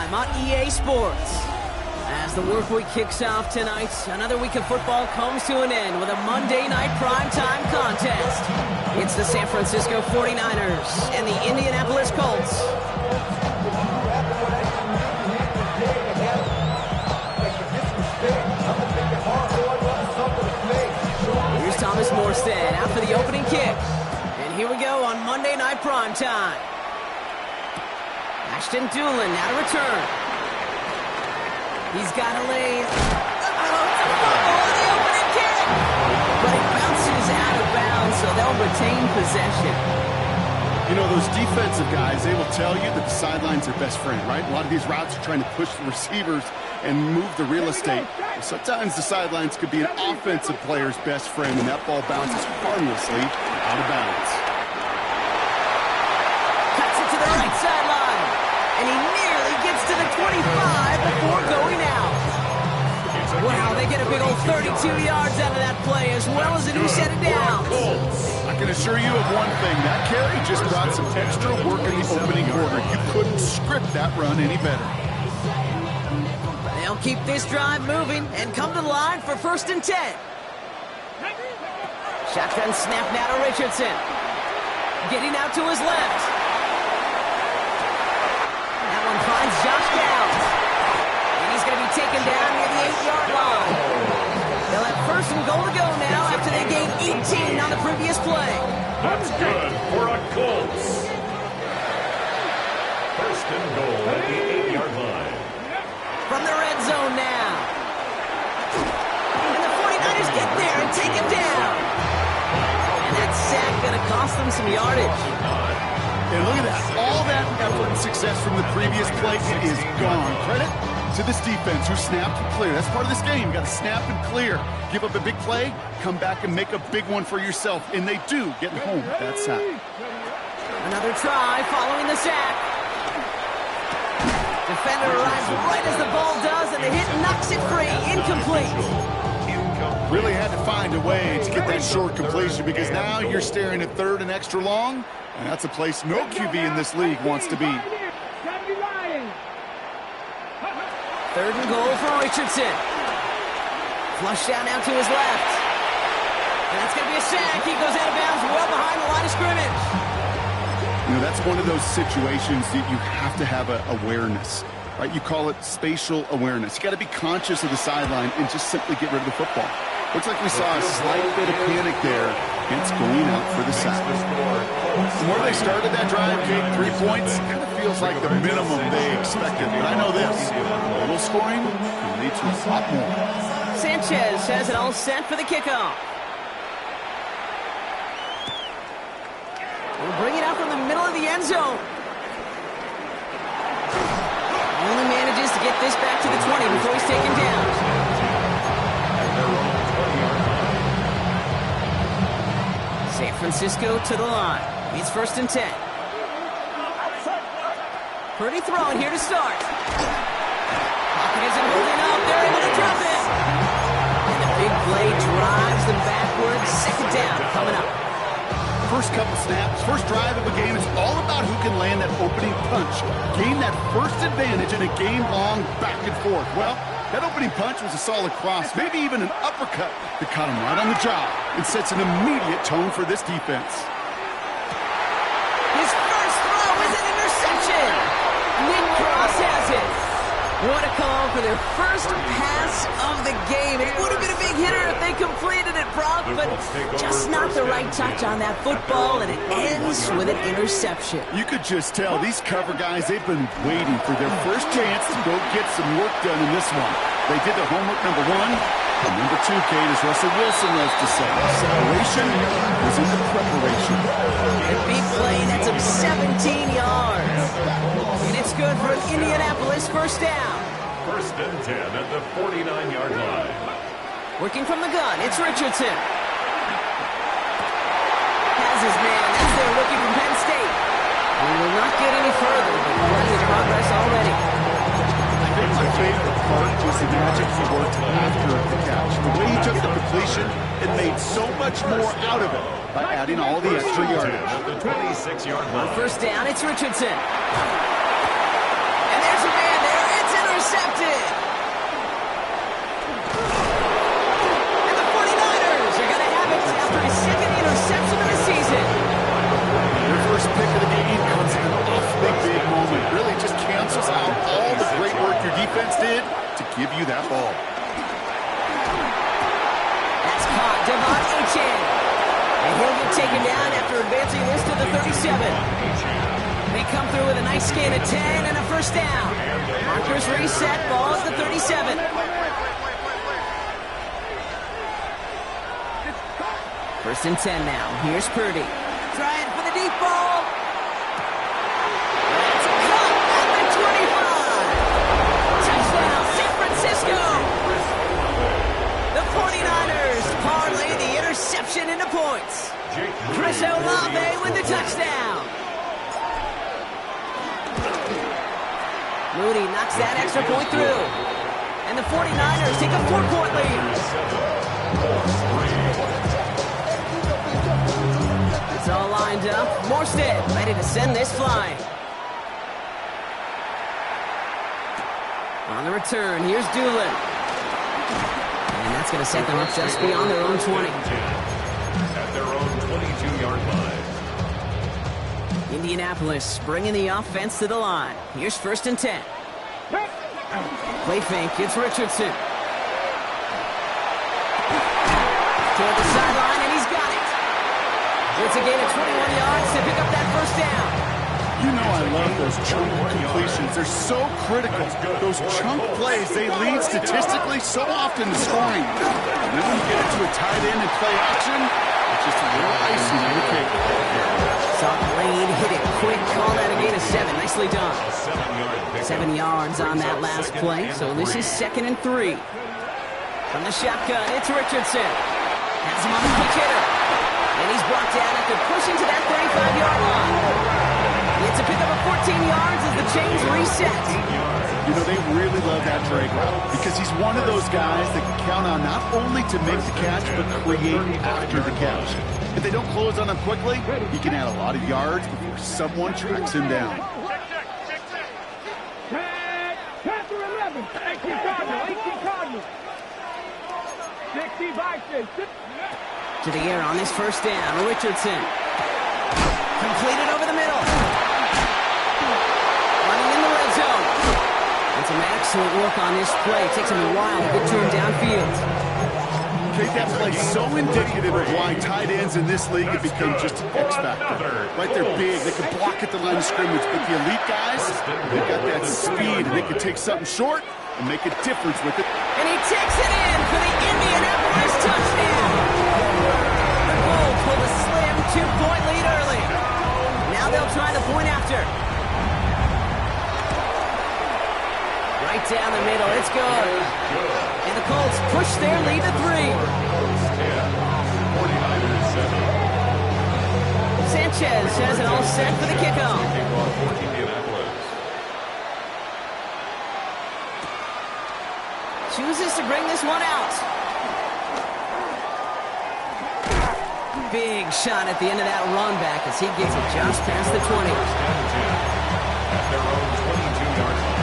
time on EA Sports. As the work week kicks off tonight, another week of football comes to an end with a Monday night primetime contest. It's the San Francisco 49ers and the Indianapolis Colts. Here's Thomas Morstead out for the opening kick. And here we go on Monday night primetime. Ashton Doolin now to return. He's got a lane. It's a fumble on the opening kick. But it bounces out of bounds, so they'll retain possession. You know, those defensive guys, they will tell you that the sideline's their best friend, right? A lot of these routes are trying to push the receivers and move the real estate. Sometimes the sidelines could be an offensive player's best friend, and that ball bounces harmlessly out of bounds. Cuts it to the right sideline. And he nearly gets to the 25 before going out. Wow, they get a big old 32 yards out of that play, as well as a new set of downs. I can assure you of one thing. That carry just brought some extra work in the opening quarter. You couldn't script that run any better. They'll keep this drive moving and come to the line for 1st and 10. Shotgun snap now to Richardson. Getting out to his left. That one finds Josh Downs. And he's going to be taken down near the 8-yard line. They'll have 1st and goal to go now after they gained 18 on the previous play. That's good for a Colts. 1st and goal at the 8-yard line. From the red zone now. And the 49ers get there and take him down. And that sack going to cost them some yardage. And look at that. All that effort and success from the previous play is gone. Credit to this defense who snapped and clear. That's part of this game. You got to snap and clear. Give up a big play, come back and make a big one for yourself. And they do, getting home with that sack. Another try following the sack. Defender arrives right as the ball does, and the hit knocks it free. Incomplete. Really had to find a way to get that short completion, because now you're staring at 3rd and extra long, and that's a place no QB in this league wants to be. 3rd and goal for Richardson. Flush down now to his left. And that's going to be a sack. He goes out of bounds well behind the line of scrimmage. You know, that's one of those situations that you have to have awareness, right? You call it spatial awareness. You got to be conscious of the sideline and just simply get rid of the football. Looks like we saw a slight bit of panic there. It's going out for the sack. From where they started that drive, Jake, 3 points, kind of feels like the minimum they expected. But I know this, a little scoring can lead to a lot more. Sanchez has it all set for the kickoff. We'll bring it out from the middle of the end zone. Only manages to get this back to the 20 before he's taken down. San Francisco to the line. It's 1st and 10. Pretty throwing here to start. Pocket isn't holding up. They're able to drop it. And the big play drives them backwards. 2nd down coming up. First couple snaps, first drive of a game, it's all about who can land that opening punch. Gain that first advantage in a game-long back and forth. Well, that opening punch was a solid cross, maybe even an uppercut that caught him right on the jaw and sets an immediate tone for this defense. His first throw is an interception. Nick Cross has it. What a call for their first pass of the game. It would have been a big hitter if they completed it, Brock, but just not the right touch on that football, and it ends with an interception. You could just tell these cover guys, they've been waiting for their first chance to go get some work done in this one. They did their homework, number 1. And number 2, Kate, as Russell Wilson loves to say, separation is in the preparation. A big play, that's up 17 yards. And it's good for an Indianapolis 1st down. 1st and 10 at the 49-yard line. Working from the gun, it's Richardson. Has his man, that's their rookie from Penn State. We will not get any further, but plenty of progress already. I think my favorite part was the magic he worked after the catch. The way he took the completion, it made so much more out of it by adding all the extra yardage. At the 26-yard line. 1st down, it's Richardson. And there's a man there. defense did to give you that ball. That's caught. Devon Achane. And he'll get taken down after advancing this to the 37. They come through with a nice gain of 10 and a first down. Markers reset. Ball is the 37. First and 10 now. Here's Purdy. Trying for the deep ball. That's caught at the 25. Touchdown, San Francisco. The 49ers parlay the interception into points. Chris Olave with the touchdown. Moody knocks that extra point through. And the 49ers take a 4-point lead. It's all lined up. Morstead ready to send this flying. On the return, here's Doolin. And that's going to set them up just beyond their own 20. At their own 22-yard line. Indianapolis bringing the offense to the line. Here's first and 10. Play fake. It's Richardson. Toward the sideline, and he's got it. It's a gain of 21 yards to pick up that first down. You know I love those chunk completions. They're so critical. Those chunk plays, they lead statistically so often to scoring. And then when you get into a tight end and play action, it's just a little icing on the cake. Saw Lane hit it quick. Call that a gain of 7. Nicely done. 7 yards on that last play. So this is 2nd and 3. From the shotgun, it's Richardson. Has him on the quick hitter. And he's brought down after pushing to that 35-yard line. It's a pickup of 14 yards as the chains reset. You know, they really love that drag route because he's one of those guys that can count on not only to make the catch, but create after the catch. If they don't close on him quickly, he can add a lot of yards before someone tracks him down. Panther 11, 18 Cardinals. 60 Vikings. To the air on this first down, Richardson. Completed over the middle. Running in the red zone. And some excellent work on this play. It takes him a while to get to him downfield. Okay, that play so indicative of why tight ends in this league have become just an X factor. Right, they're big. They can block at the line of scrimmage. But the elite guys, they've got that speed, and they can take something short and make a difference with it. And he takes it in for the Indianapolis touchdown. The Colts pulled a slim 2-point lead early. Now they'll try the point after. Right down the middle, it's good. And the Colts push their lead to 3. 49ers 7. Sanchez has it all set for the kickoff. Chooses to bring this one out. Big shot at the end of that run back as he gets it just past the 20. At their own 22-yard line.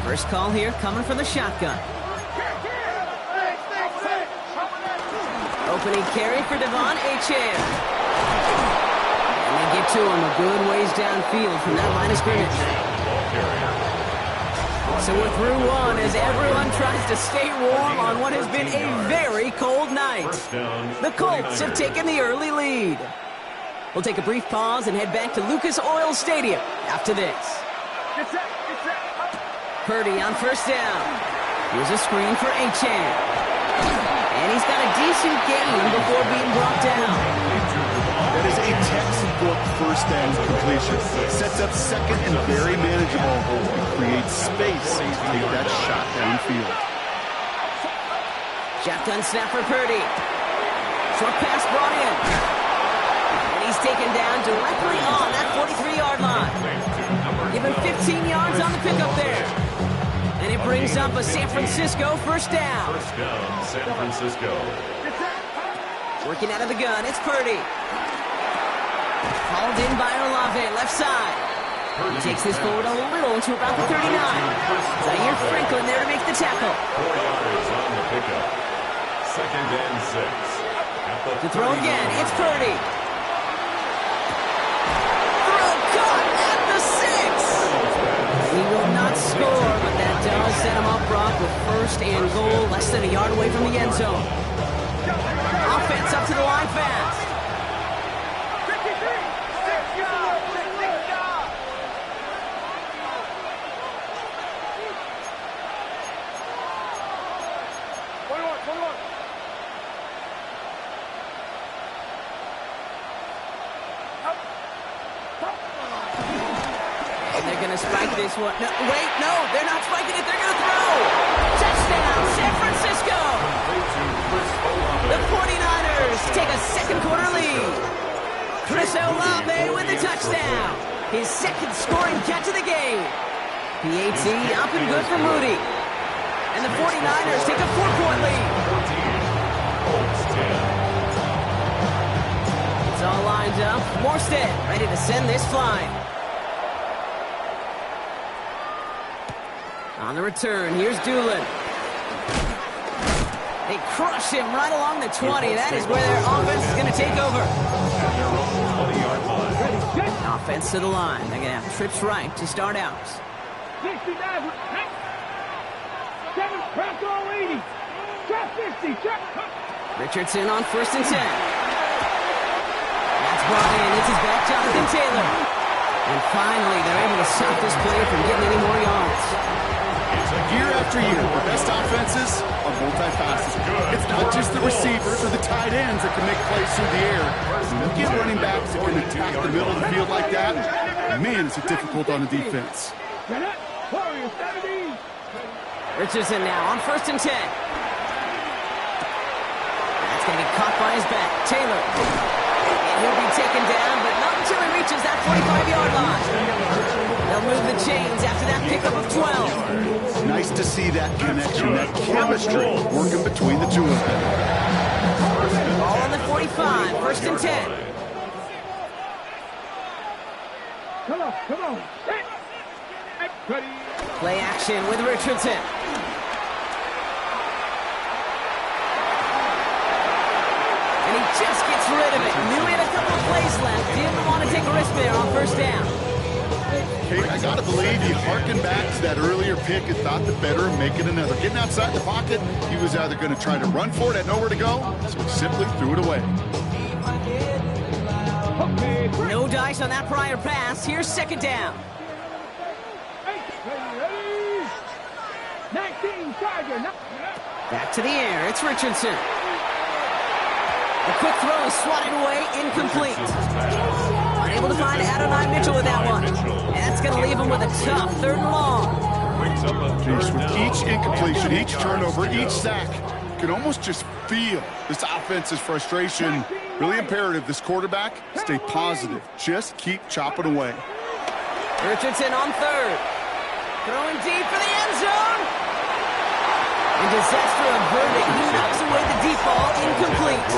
First call here coming from the shotgun. Opening carry for Devon Achane. And they get to him a good ways downfield from that line of scrimmage. So we're through one as everyone tries to stay warm on what has been a very cold night. The Colts have taken the early lead. We'll take a brief pause and head back to Lucas Oil Stadium after this. Purdy on first down. Here's a screen for Achane. And he's got a decent gain before being brought down. That is a textbook first down completion. Sets up second and very manageable and creates space to take that shot downfield. Shotgun snap for Purdy. Short pass brought in. And he's taken down directly on that 43-yard line. Give him 15 yards on the pickup there. And it brings up a San Francisco first down. First down, San Francisco. Working out of the gun, it's Purdy. Hauled in by Olave, left side. He takes this forward a little to about the 39. Zaire Franklin there to make the tackle. 4 yards on the pickup. Second and 6. To throw again, it's Purdy. Throw caught score, but that does set him up, Brock, with first and goal, less than a yard away from the end zone. Offense up to the line fast. They're going to spike this one. No, wait, no, they're not spiking it. They're going to throw. Touchdown, San Francisco. The 49ers take a second quarter lead. Chris Olave with the touchdown. His second scoring catch of the game. PAT up and good for Moody. And the 49ers take a 4-point lead. It's all lined up. Morstead ready to send this flying. On the return, here's Doolin. They crush him right along the 20. That is where their offense is going to take over. Offense to the line. They're going to have trips right to start out. 69, 7, press all 80. Trap 50, trap. Richardson on first and 10. That's brought in. It's his back, Jonathan Taylor. And finally, they're able to stop this play from getting any more yards. Year after year, the best offenses are multifaceted. It's not just the receivers or the tight ends that can make plays through the air. When you get running backs that can attack the middle of the field like that, man, it's difficult on the defense. Richardson now on first and 10. That's going to be caught by his back. Taylor. And he'll be taken down, but not until he reaches that 45-yard line. They'll move the chains after that pickup of 12. Nice to see that connection, that chemistry working between the two of them. Ball on the 45, first and 10. Come on, come on. Play action with Richardson. And he just gets rid of it. Knew he had a couple of plays left. Didn't want to take a risk there on first down. Hey, I got to believe you harken back to that earlier pick and thought the better of making another. Getting outside the pocket, he was either going to try to run for it, had nowhere to go, so he simply threw it away. No dice on that prior pass. Here's second down. 19, Tiger. Back to the air. It's Richardson. The quick throw is swatted away, incomplete. Unable to find Adonai Mitchell with that one. And that's going to leave him with a tough third and long. Jeez, with each incompletion, each turnover, each sack, you can almost just feel this offense's frustration. Really imperative, this quarterback, stay positive. Just keep chopping away. Richardson on third. Throwing deep for the end zone. And disaster averted. He knocks away the deep ball, incomplete.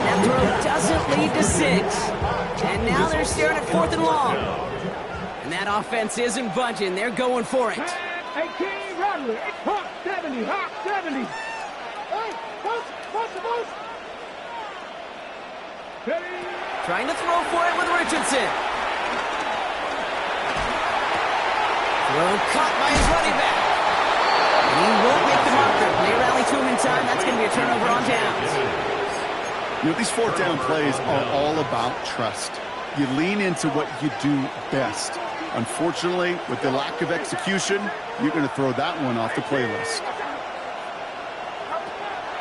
That throw doesn't lead to 6. And now they're staring at fourth and long. And that offense isn't budging. They're going for it. 18, Rattler. Hawk 70, Hawk 70. Hey, push. Trying to throw for it with Richardson. Throw caught by his running back. And he won't make the marker. They rally to him in time. That's going to be a turnover on downs. You know, these fourth down plays are all about trust. You lean into what you do best. Unfortunately, with the lack of execution, you're going to throw that one off the playlist.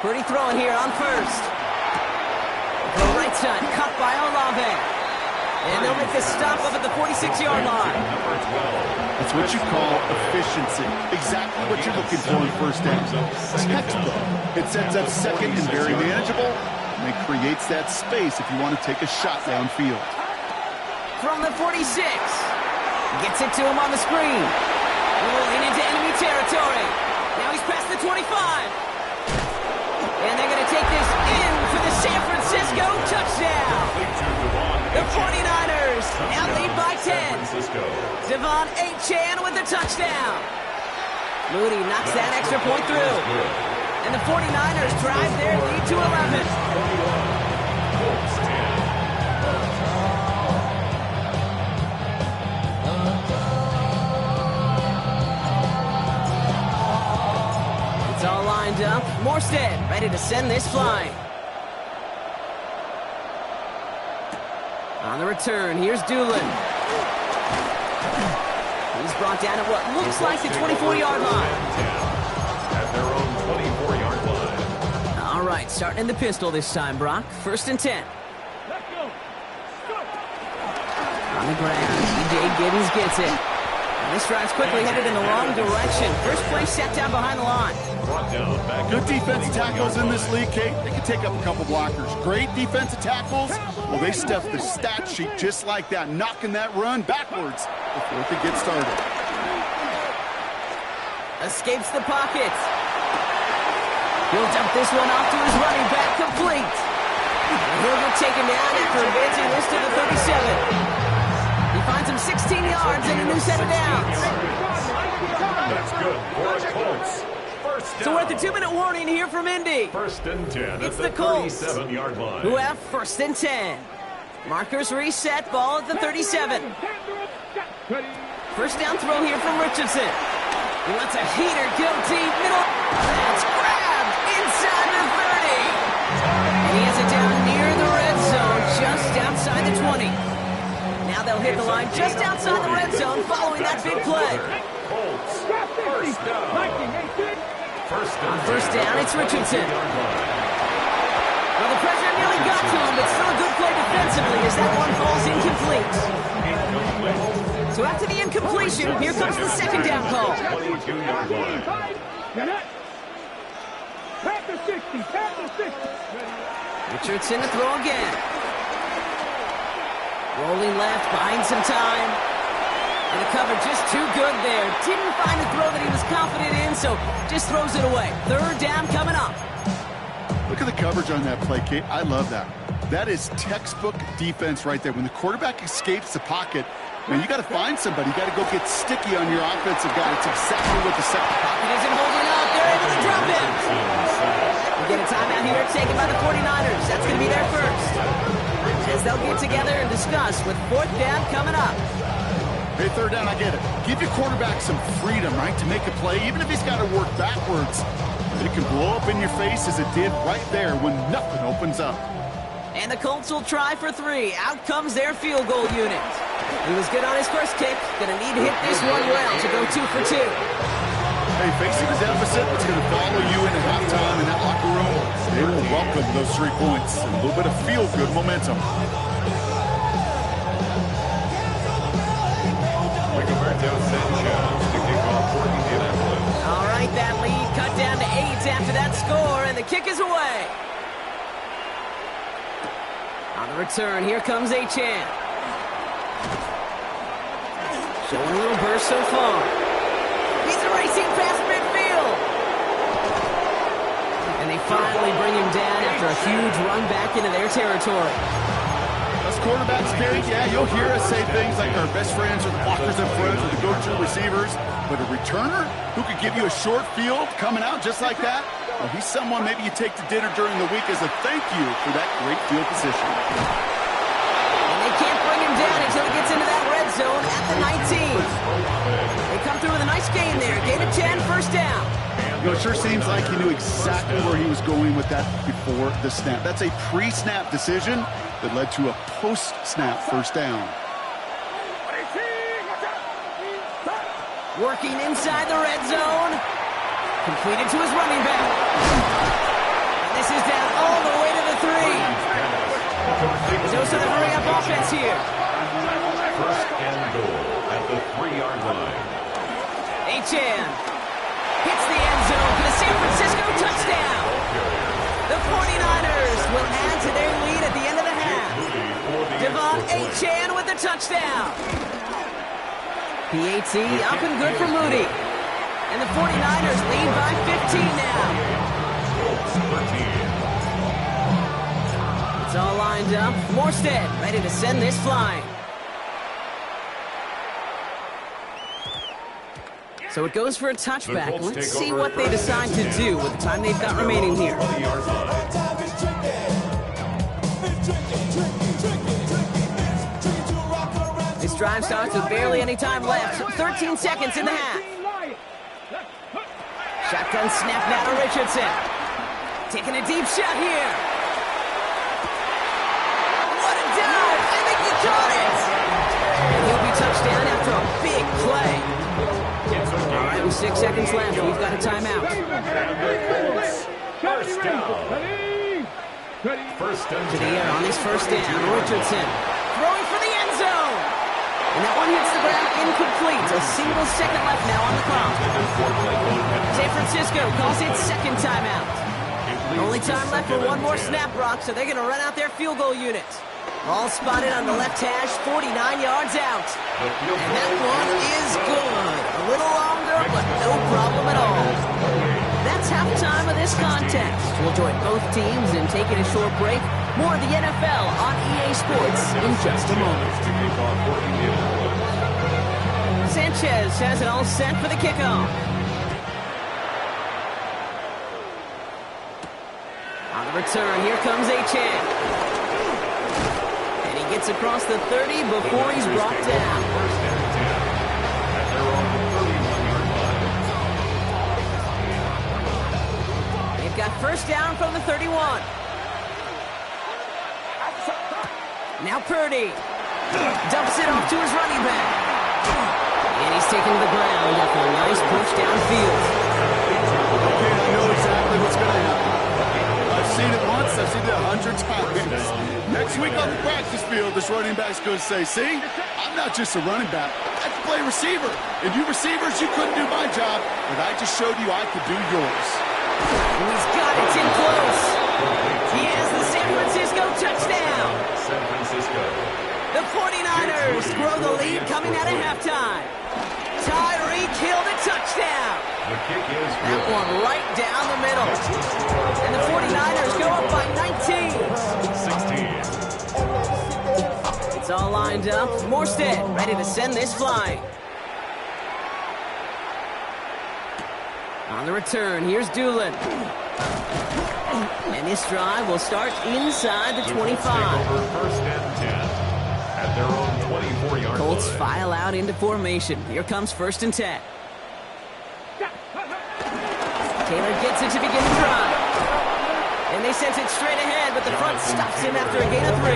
Pretty throwing here on first. The right side, cut by Olave. And they'll make this stop up at the 46-yard line. That's what you call efficiency. Exactly what you're looking for in first down. Textbook. It sets up second and very manageable, and it creates that space if you want to take a shot downfield. From the 46. Gets it to him on the screen. Rolling into enemy territory. Now he's past the 25. And they're going to take this in for the San Francisco touchdown. The 49ers now lead by 10. Devon Achane with the touchdown. Moody knocks that extra point through. And the 49ers drive their lead to 11. Morstead ready to send this flying. On the return, here's Doolin. He's brought down at what looks like the 24-yard line. At their own 24-yard line. All right, starting in the pistol this time, Brock. 1st and 10. Let's go. Go. On the ground, E.J. Giddens gets it. And this drive's quickly headed in the wrong direction. First play set down behind the line. Brought down back Good defensive tackles in this league, Kate. They can take up a couple blockers. Great defensive tackles. Well, they stuff the stat sheet just like that, knocking that run backwards before it gets started. Escapes the pocket. He'll dump this one off to his running back, complete. And he'll get taken down after advancing this to the 37. He finds him 16 yards and a new set of downs. That's good for the Colts. First down. So we're at the 2-minute warning here from Indy. 1st and 10 It's at the Colts 37-yard line. who have 1st and 10. Markers reset, ball at the 37. First down throw here from Richardson. He lets a heater go deep middle. That's grabbed inside the 30. And he has it down near the red zone, just outside the 20. Now they'll hit the line just outside the red zone following that big play. Colts. First down. On 1st down, it's Richardson. Well, the pressure nearly got to him, but still a good play defensively as that one falls incomplete. So after the incompletion, here comes the 2nd down call. 22-yard line. Pass the 60. Pass the 60. Richardson to throw again. Rolling left, buying some time. And the cover just too good there. Didn't find a throw that he was confident in, so just throws it away. 3rd down coming up. Look at the coverage on that play, Kate. I love that. That is textbook defense right there. When the quarterback escapes the pocket, man, you got to find somebody. You got to go get sticky on your offensive guy. It's exactly what the second Pocket isn't holding up. They're able to drop him. We get a timeout here taken by the 49ers. That's going to be their first. As they'll get together and discuss with 4th down coming up. Hey, 3rd down, I get it. Give your quarterback some freedom, right, to make a play, even if he's got to work backwards. It can blow up in your face as it did right there when nothing opens up. And the Colts will try for 3. Out comes their field goal unit. He was good on his first kick. Gonna need to hit this one well to go 2 for 2. Hey, facing a deficit, it's going to follow you into halftime in that locker room. They will welcome those 3 points. And a little bit of feel-good momentum. All right, that lead cut down to 8 after that score, and the kick is away. On the return, here comes Achane. Showing a little burst so far. He's racing past midfield. And they finally bring him down after a huge run back into their territory. Us quarterbacks, Gary, yeah, you'll hear us say things like our best friends are the blockers up front or the go-to receivers. But a returner who could give you a short field coming out just like that, well, he's someone maybe you take to dinner during the week as a thank you for that great field position. And they can't bring him down until he gets into that red zone at the 19. They come through with a nice gain there. Gain of 10, 1st down. You know, it sure seems like he knew exactly where he was going with that before the snap. That's a pre-snap decision that led to a post-snap 1st down. Working inside the red zone. Completed to his running back. And this is down all the way to the 3. Shows the hurry up offense here. 1st and goal at the 3-yard line. Achane hits the end zone for the San Francisco touchdown. The 49ers will add to their lead at the end of the half. Devon Achane with the touchdown. PAT up and good for Moody. And the 49ers lead by 15 now. It's all lined up. Morstead ready to send this flying. So it goes for a touchback. Let's see what they decide to do with the time they've got remaining here. This drive starts with barely any time left. 13 seconds in the half. Shotgun snap now to Richardson. Taking a deep shot here. What a dive! I think he caught it! And he'll be touchdown after a big play. All right, with 6 seconds left, we've got a timeout. First down. First and To the air on his first down, Richardson throwing for the end zone. And that one hits the ground incomplete. A single second left now on the clock. San Francisco calls its second timeout. Only time left for one more snap, Brock, so they're going to run out their field goal unit. All spotted on the left hash, 49 yards out. And that one is good. A little longer, but no problem at all. That's halftime of this contest. We'll join both teams in taking a short break. More of the NFL on EA Sports in just a moment. Sanchez has it all set for the kickoff. On the return, here comes Achane. And he gets across the 30 before he's brought down. First and 10 at their own 31-yard line. They've got first down from the 31. Now Purdy dumps it off to his running back. And he's taken to the ground after a nice push downfield. Okay, I know exactly what's going to happen. I've seen it once, I've seen it 100 times. Next week on the practice field, this running back's going to say, see, I'm not just a running back, I can play receiver. And you receivers, you couldn't do my job, but I just showed you I could do yours. And he's got it in close. He has the San Francisco touchdown. San Francisco. The 49ers grow the lead coming out of halftime. Tyreek Hill the touchdown. The kick is That good. one right down the middle. And the 49ers go up by 19. 16. It's all lined up. Morstead ready to send this flying. On the return, here's Doolin. And this drive will start inside the 25. Over first and 10 at their own 24-yard Colts line. file out into formation. Here comes first and 10. Taylor gets it to begin the drive. And they sent it straight ahead, but the front stops him after a gain of 3.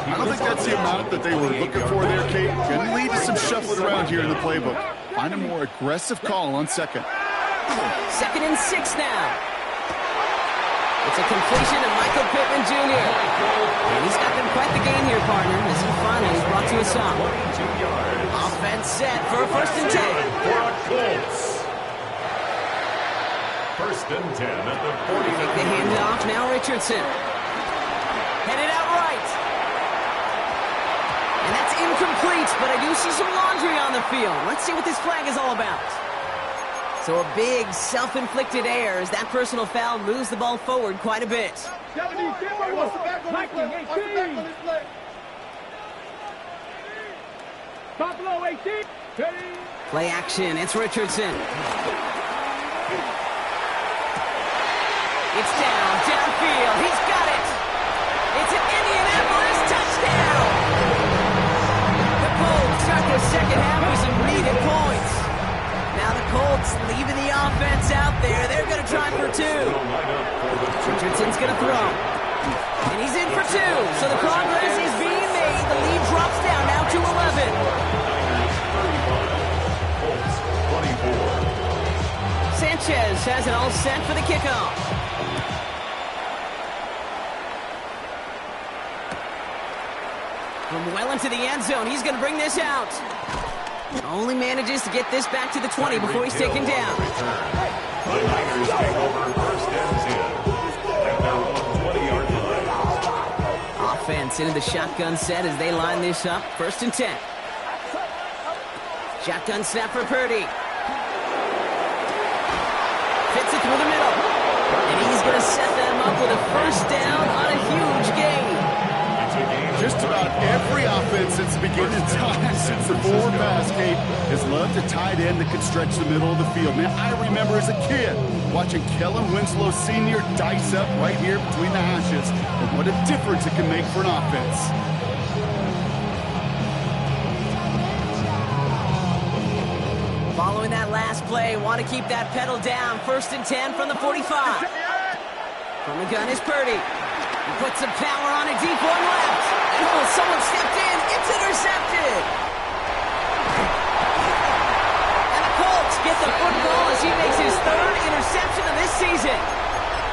I don't think that's the amount that they were looking for there, Kate. Going to lead to some shuffling around here in the playbook. Find a more aggressive call on second. Second and 6 now. It's a completion of Michael Pittman Jr. And he's got them quite the game here, partner, as he finally is brought to a stop. 22 yards. Offense set for a first and 10. For a Colts. First and 10 at the 40. Take the handoff, now Richardson. Headed out right. And that's incomplete, but I do see some laundry on the field. Let's see what this flag is all about. So a big self-inflicted error as that personal foul moves the ball forward quite a bit. Buffalo 18. Play action, it's Richardson. It's downfield, he's got it. It's an Indianapolis touchdown. The Colts start their second half with some needed points. Now the Colts leaving the offense out there. They're going to try for 2. Richardson's going to throw. And he's in for 2. So the progress is being made. The lead drops down now to 11. Colts 24. Sanchez has it all set for the kickoff. From well into the end zone, he's going to bring this out. Only manages to get this back to the 20 before he's taken down. The Niners take over first and 10 at their own 20-yard line. Offense into the shotgun set as they line this up. First and 10. Shotgun snap for Purdy. Fits it through the middle. And he's going to set them up with a first down on a huge gain. Just about every offense since the beginning of time, since the forward pass, Kate, has loved a tight end that can stretch the middle of the field. Man, I remember as a kid watching Kellen Winslow Sr. dice up right here between the hashes. And what a difference it can make for an offense. Following that last play, want to keep that pedal down. First and 10 from the 45. From the gun is Purdy. He puts some power on a deep one left. And oh, someone stepped in. It's intercepted. And the Colts get the football as he makes his third interception of this season.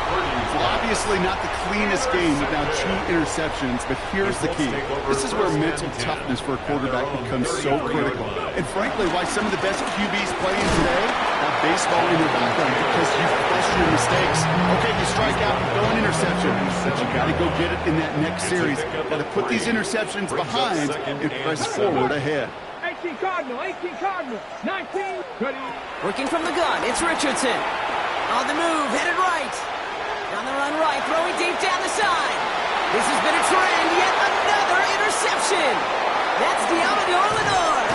Well, obviously not the cleanest game with now 2 interceptions, but here's the key. This is where mental toughness for a quarterback becomes so critical. And frankly, why some of the best QBs playing today have baseball in their background, because you question your mistakes. Okay, you strike out, you throw an interception, but you got to go get it in that next series. Got to put these interceptions behind and press forward ahead. 18 Cardinal, 18 Cardinal, 19. Ready. Working from the gun, it's Richardson. On the move, headed right. On the run right, throwing deep down the side. This has been a trend, yet another interception. That's Diamador Lenore.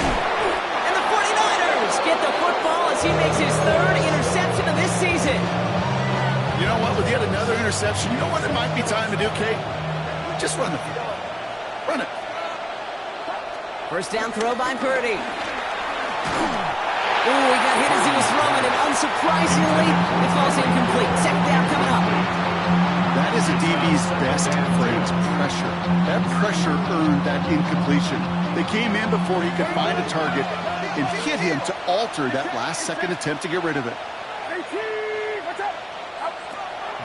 And the 49ers get the football as he makes his third interception of this season. You know what, with yet another interception, you know what it might be time to do, Kate? Just run the football. Run it. First down throw by Purdy. Ooh, he got hit as he was throwing, and unsurprisingly, it falls incomplete. Second down coming up. That is a DB's best phrase, pressure. That pressure earned that incompletion. They came in before he could find a target and hit him to alter that last-second attempt to get rid of it. 18, what's up?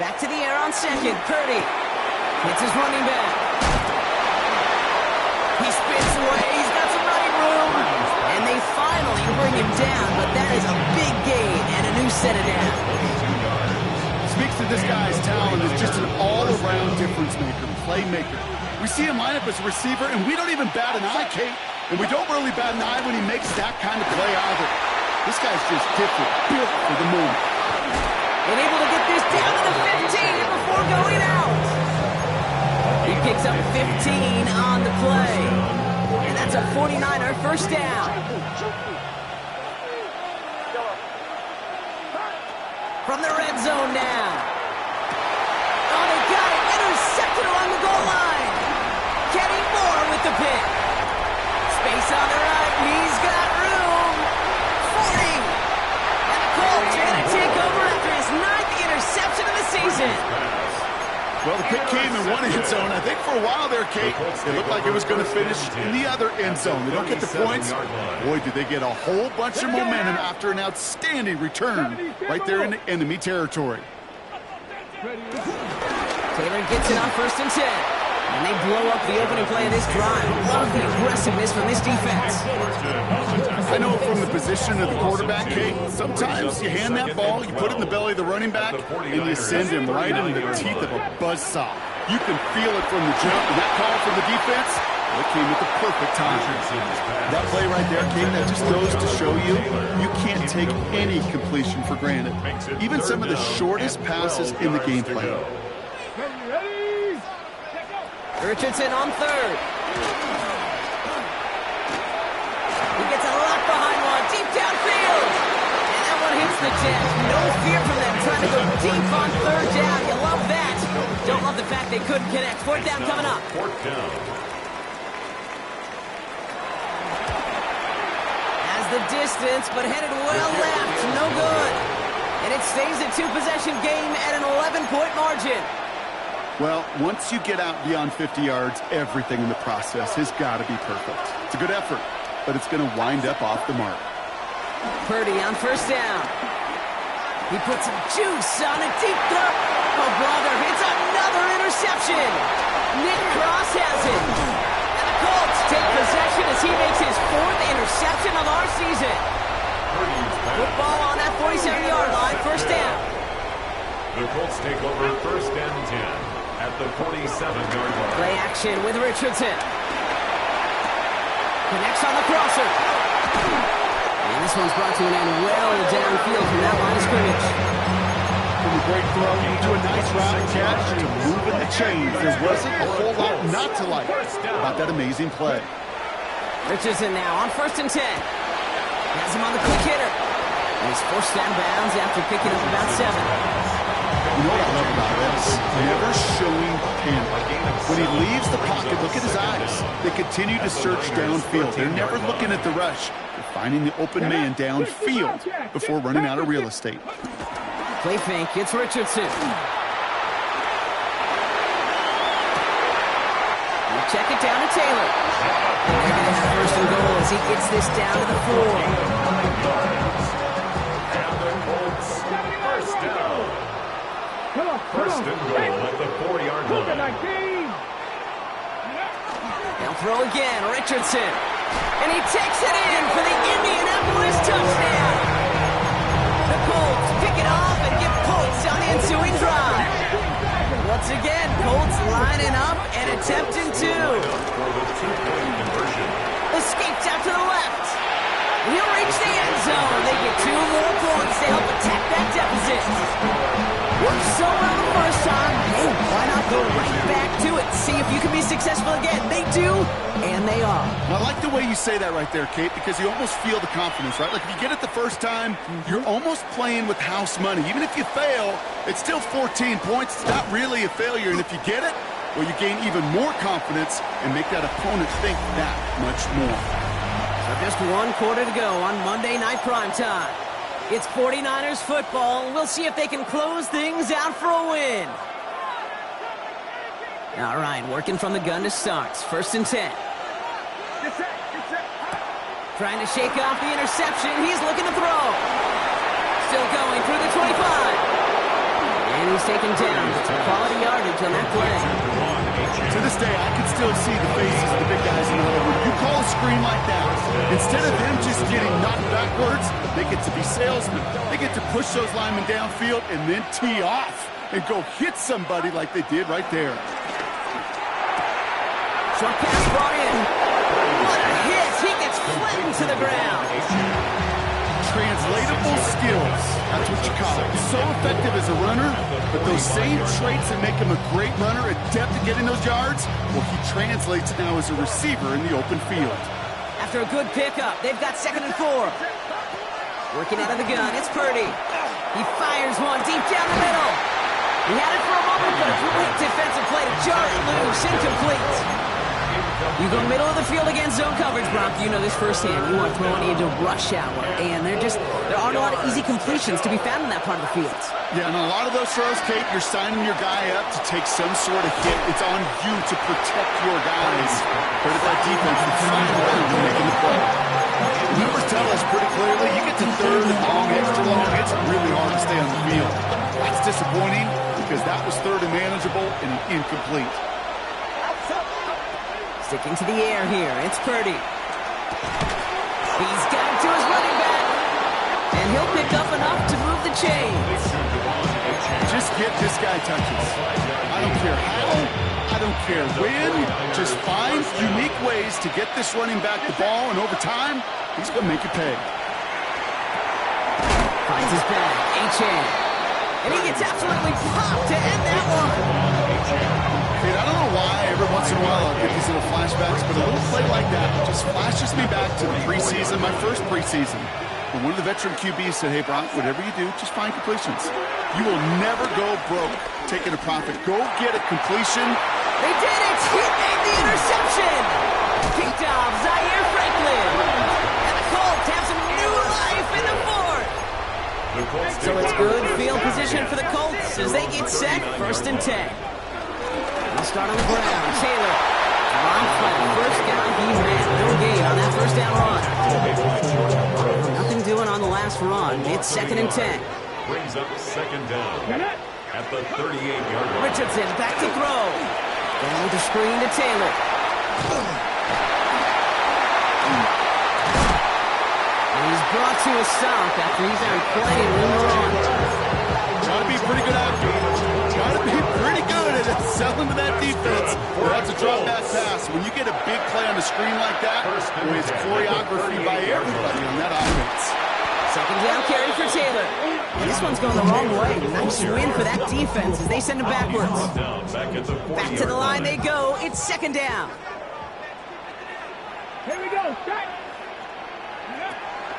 Back to the air on second. Purdy hits his running back. He spins away. He's got some running room. And they finally bring him down, but that is a big gain and a new set of downs. Speaks to this guy's talent as just an all-around difference maker, playmaker. We see him line up as a receiver, and we don't even bat an eye, Kate. And we don't really bat an eye when he makes that kind of play either. This guy's just different, built for the moment. And able to get this down to the 15 before going out. He picks up 15 on the play. And that's a 49er first down. From the red zone now. Oh, they got it. Intercepted along the goal line. Kenny Moore with the pick. Space on the right. He's got room. 40. And the Colts are going to take over after his 9th interception of the season. Well, the pick came in one end zone. I think for a while there, Kate, it looked like it was going to finish in the other end zone. They don't get the points. Boy, did they get a whole bunch of momentum after an outstanding return right there in the enemy territory. Taylor gets it on 1st and 10. And they blow up the opening play of this drive. Love the aggressiveness from this defense. I know from the position of the quarterback, Kate, sometimes you hand that ball, you put it in the belly of the running back, and you send him right into the teeth of a buzzsaw. You can feel it from the jump, and that call from the defense, it came at the perfect time. That play right there, Kate, that just goes to show you, you can't take any completion for granted. Even some of the shortest passes in the game plan. Richardson on 3rd. He gets a lot behind one, deep downfield. And that one hits the jet. No fear from them trying to go deep on 3rd down. You love that. Don't love the fact they couldn't connect. 4th down coming up. 4th down. Has the distance, but headed well left. No good. And it stays a 2-possession game at an 11-point margin. Well, once you get out beyond 50 yards, everything in the process has got to be perfect. It's a good effort, but it's going to wind up off the mark. Purdy on 1st down. He puts some juice on a deep throw. Oh, brother, it's another interception. Nick Cross has it. And the Colts take possession as he makes his 4th interception of our season. Football on that 47-yard line, 1st down. The Colts take over 1st and 10. At the 47-yard line. Play action with Richardson. Connects on the crosser. And this one's brought to an end well downfield from that line of scrimmage. From a great throw to a nice route catch to moving the chains. There wasn't a whole lot not to like about that amazing play. Richardson now on 1st and 10. Has him on the quick hitter. And he's forced down bounds after picking up about 7. You know what I love about this? Never showing panic. When he leaves the pocket, look at his eyes. They continue to search downfield. They're never looking at the rush. They're finding the open man downfield before running out of real estate. Play fake, it's Richardson. check it down to Taylor. And they're going to have first and goal as he gets this down to the 4. And the Colts, first down. First and goal at the 4-yard line. They'll throw again, Richardson. And he takes it in for the Indianapolis touchdown. The Colts pick it off and give points on the ensuing drive. Once again, Colts lining up and attempting to. Escapes out to the left. He'll reach the end zone. They get 2 more points to help attack that deficit. Worked so well the first time. Hey, why not go right back to it? See if you can be successful again. They do, and they are. I like the way you say that right there, Kate, because you almost feel the confidence, right? Like if you get it the first time, you're almost playing with house money. Even if you fail, it's still 14 points. It's not really a failure. And if you get it, well, you gain even more confidence and make that opponent think that much more. So just 1 quarter to go on Monday Night Primetime. It's 49ers football. We'll see if they can close things out for a win. All right, working from the gun to start. First and 10. Trying to shake off the interception. He's looking to throw. Still going through the 25. And he's taken down. Quality yardage on that play. To this day, I can still see the faces of the big guys in the huddle. When you call a screen like that, instead of them just getting knocked backwards, they get to be salesmen. They get to push those linemen downfield and then tee off and go hit somebody like they did right there. Short pass brought in. What a hit! He gets flattened to the ground. Translatable skills. That's what you call it. So effective as a runner, but those same traits that make him a great runner, adept at getting those yards, well, he translates now as a receiver in the open field. After a good pickup, they've got 2nd and 4. Working out of the gun, it's Purdy. He fires one deep down the middle. He had it for a moment, but a great defensive play to jar it loose, incomplete. You go middle of the field against zone coverage, Brock. You know this firsthand. You want throwing into rush hour, and there aren't a lot of easy completions to be found in that part of the field. Yeah, and a lot of those throws, Kate, you're signing your guy up to take some sort of hit. It's on you to protect your guys. But if that defense is flying around and making the play. The numbers tell us pretty clearly, you get to 3rd and long, extra long, it's really hard to stay on the field. That's disappointing because that was 3rd and manageable and incomplete. Sticking to the air here, it's Purdy. He's got it to his running back. And he'll pick up enough to move the chains. Just get this guy touches. I don't care how, I don't care when. Just find unique ways to get this running back the ball, and over time, he's going to make you pay. Finds his back, H.A. And he gets absolutely popped to end that one. Dude, I don't know why every once in a while I'll get these little flashbacks, but a little play like that just flashes me back to the preseason, my first preseason. When one of the veteran QBs said, hey, Brock, whatever you do, just find completions. You will never go broke taking a profit. Go get a completion. They did it! He made the interception! Picked off Zaire Franklin. And the Colts have some new life in the 4th. So it's good field position for the Colts as they get set, 1st and 10. They'll start on the ground. Taylor. Ron flat. First down. He's in. No gain on that first down run. Nothing doing on the last run. It's 2nd and 10. Brings up 2nd down at the 38-yard line. Richardson back to throw. Going with the screen to Taylor. And he's brought to a stop after he's on play and room to run. Got to be pretty good athlete. Got to be pretty good at selling to that defense. That's a drop back pass. When you get a big play on the screen like that, it's choreography by everybody on that offense. 2nd down carry for Taylor. This one's going the wrong way. Nice win for that defense as they send him backwards. Back to the line they go. It's 2nd down. Here we go. Start.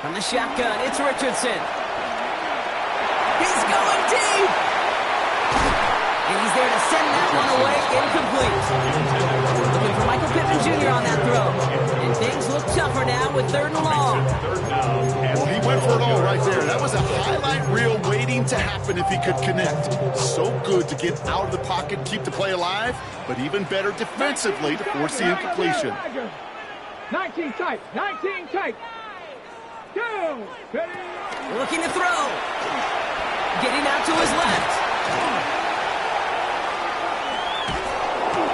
From the shotgun, it's Richardson. He's going deep. And he's there to send that one away, incomplete. Looking for Michael Pittman Jr. on that throw. And things look tougher now with 3rd and long. Well, he went for it all right there. That was a highlight reel waiting to happen if he could connect. So good to get out of the pocket, keep the play alive, but even better defensively to force the incompletion. 19 tight, 19 tight. Go! Looking to throw. Getting out to his left.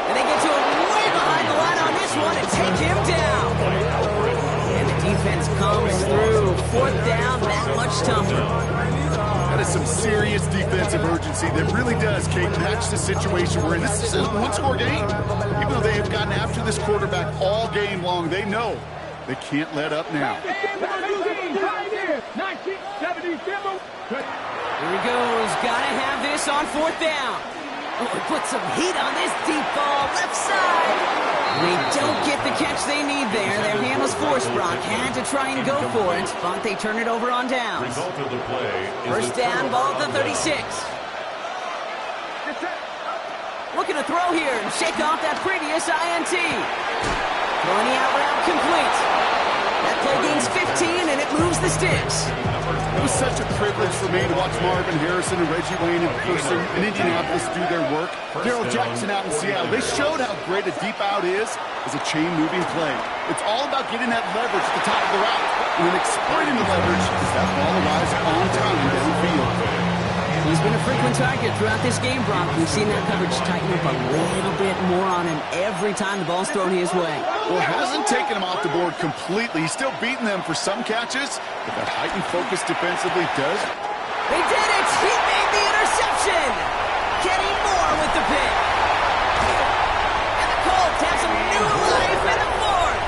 And they get to him way behind the line on this one and take him down. And the defense comes through. 4th down, that much tougher. That is some serious defensive urgency that really does, Kate, match the situation we're in. This is a one-score game. Even though they have gotten after this quarterback all game long, they know they can't let up now. Here he goes. Gotta have this on 4th down. Oh, put some heat on this deep ball. Left side. They don't get the catch they need there. Their hand was forced, Brock. Had to try and go for it, but they turn it over on downs. Result of the play is 1st down, ball at the 36. Looking to throw here and shake off that previous INT. Throwing the out route complete. That play gains 15, and it moves the sticks. It was such a privilege for me to watch Marvin Harrison and Reggie Wayne in person in Indianapolis do their work. Darrell Jackson out in Seattle. They showed how great a deep out is as a chain-moving play. It's all about getting that leverage at the top of the route and then exploiting the leverage as that ball arrives on time downfield. He's been a frequent target throughout this game, Brock. We've seen that coverage tighten up a little bit more on him every time the ball's thrown his way. Well, it hasn't taken him off the board completely. He's still beating them for some catches, but that heightened focus defensively does. They did it! He made the interception! Kenny Moore with the pick. And the Colts have some new life in the 4th.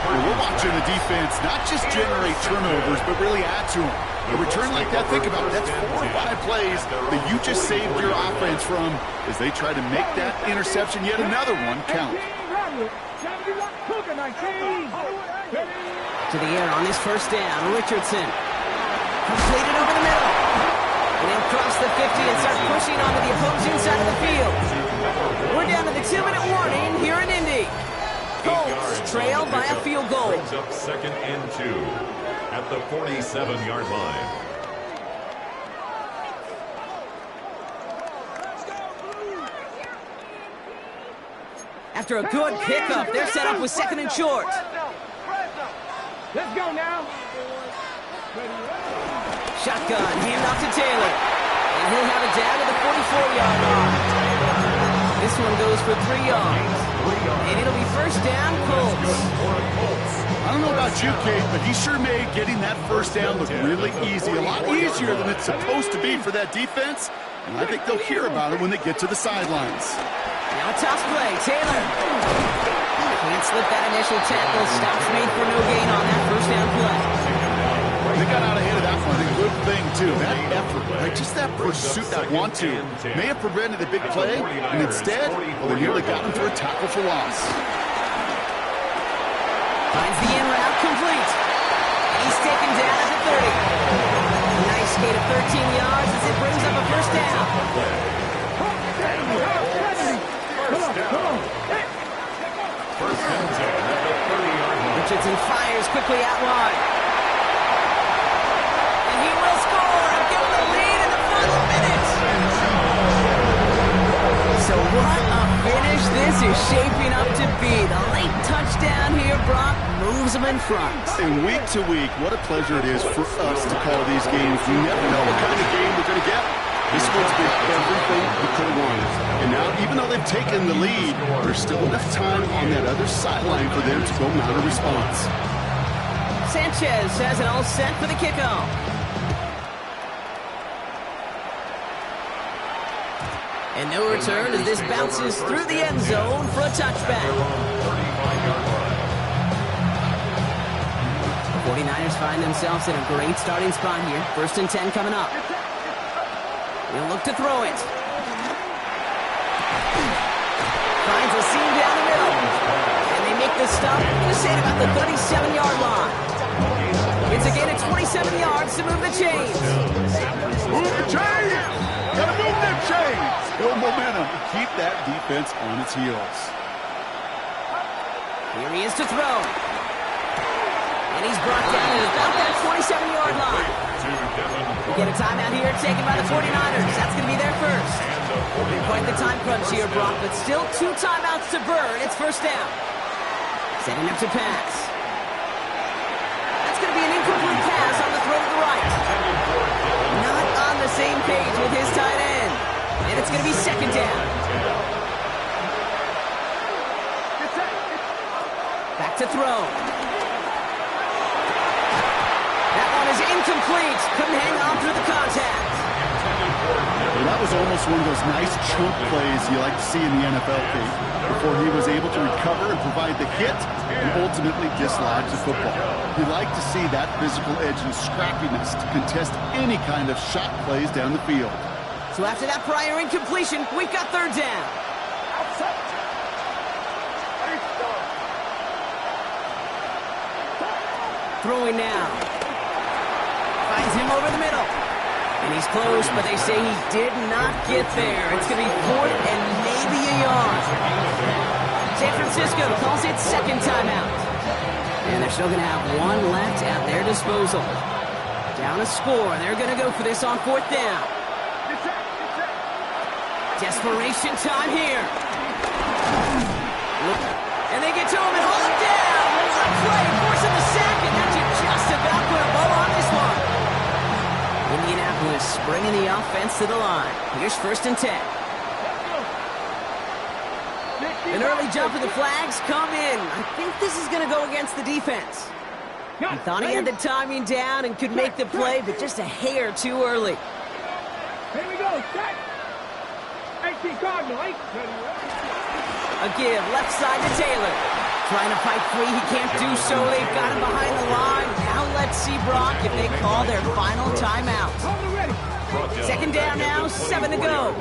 Well, we're watching the defense not just generate turnovers, but really add to them. A return like that, think about it, that's 4 or 5 plays that you just saved your offense from as they try to make that interception, yet another one, count. To the air on this 1st down, Richardson. Completed over the middle. And they'll cross the 50 and start pushing onto the opposing side of the field. We're down to the 2-minute warning here in Indy. Colts trail by a field goal. Brings up 2nd and 2 at the 47-yard line. After a good pickup, they're set up with 2nd and short. Let's go now. Shotgun, hand off to Taylor. And he'll have it down to the 44-yard line. This one goes for 3 yards. And it'll be 1st down, Colts. I don't know about you, Kate, but he sure made getting that 1st down look really easy. A lot easier than it's supposed to be for that defense. And I think they'll hear about it when they get to the sidelines. Now a toss play, Taylor. Can't slip that initial tackle. Stops made for no gain on that 1st down play. They got out ahead of that one. A good thing, too. That effort, right? Just that pursuit, that want-to, may have prevented the big play, and instead, well, they nearly got him for a tackle for loss. Finds the in route complete. And he's taken down at the 30. A nice skate of 13 yards as it brings up a 1st down. First and 10 at the 30-yard line. Richardson fires quickly out wide. And he will score and give him the lead in the final minutes. So what a finish this is shaping up to be. The late touchdown here, Brock, moves them in front. And week to week, what a pleasure it is for us to call these games. We never know what kind of game we're going to get. This one's been everything we could have wanted. And now, even though they've taken the lead, there's still enough time on that other sideline for them to go mount a response. Sanchez has it all set for the kickoff. And no return as this bounces through the end zone for a touchback. 49ers find themselves in a great starting spot here. 1st and 10 coming up. They'll look to throw it. Finds a seam down the middle. And they make the stop just at about the 37-yard line. It's a gain of 27 yards to move the chains. Move the chains! Gotta move them chains! Build momentum and keep that defense on its heels. Here he is to throw. And he's brought down at about that 27-yard line. We get a timeout here taken by the 49ers. That's going to be their first. Quite the time crunch here, Brock, but still 2 timeouts to burn. It's first down. Setting up to pass. That's going to be an incomplete pass on the throw to the right. Not on the same page with his tight end. And it's going to be second down. Back to throw. That one is incomplete. Couldn't hang on through the contact. Well, that was almost one of those nice chunk plays you like to see in the NFL, Kate, before he was able to recover and provide the hit and ultimately dislodge the football. You like to see that physical edge and scrappiness to contest any kind of shot plays down the field. So after that prior incompletion, we've got third down. Throwing now. Finds him over the middle. And he's close, but they say he did not get there. It's going to be fourth and maybe a yard. San Francisco calls it second timeout. And they're still going to have one left at their disposal. Down a score. They're going to go for this on fourth down. Desperation time here. And they get to him and hold him down. What a play, forcing the sack, and that should just about put a bow on this one. Indianapolis bringing the offense to the line. Here's first and 10. An early jump of the flags come in. I think this is going to go against the defense. He thought he had the timing down and could make the play, but just a hair too early. Here we go, set. 18 Cardinal, 8. A give, left side to Taylor. Trying to fight free, he can't do so. They've got him behind the line. Now let's see, Brock, if they call their final timeout. Second down now, 7 to go.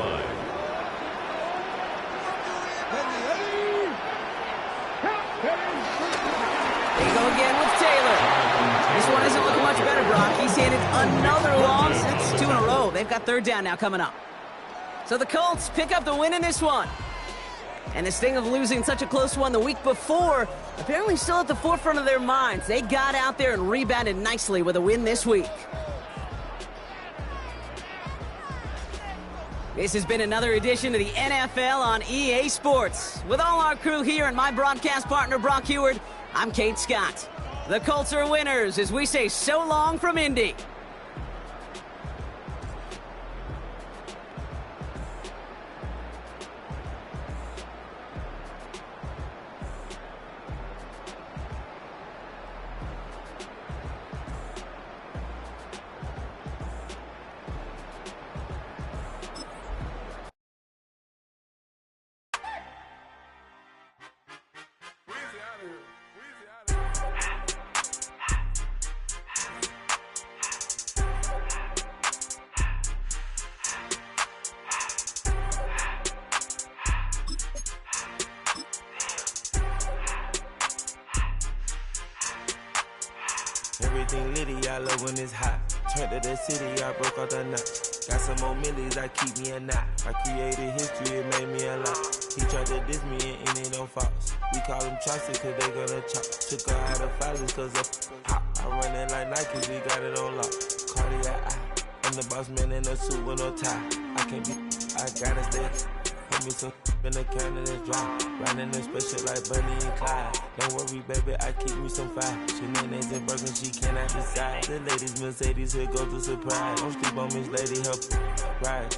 They go again with Taylor. This one isn't looking much better, Brock. He's handed another loss. That's 2 in a row. They've got third down now coming up. So the Colts pick up the win in this one. And the sting of losing such a close one the week before, apparently still at the forefront of their minds. They got out there and rebounded nicely with a win this week. This has been another edition of the NFL on EA Sports. With all our crew here and my broadcast partner, Brock Heward, I'm Kate Scott. The Colts are winners as we say so long from Indy. Everything litty, I love when it's hot. Turned to the city, I broke out the knot. Got some more millies, I keep me a knot. I created history, it made me a lot. He tried to diss me and it don't false. We call them chopsticks cause they gonna chop. Took her out of filers cause of hot. I run it like Nike, we got it on lock. Cardiac eye. I'm the boss man in a suit with no tie. I can't be, I gotta stay. Put me some in the can and it's dry. Riding in special like Bunny and Clyde. Don't worry, baby, I keep me some fire. Shenanigans and Birkin, she cannot decide. The ladies, Mercedes, here go to surprise. Don't sleep on Miss Lady, help ride.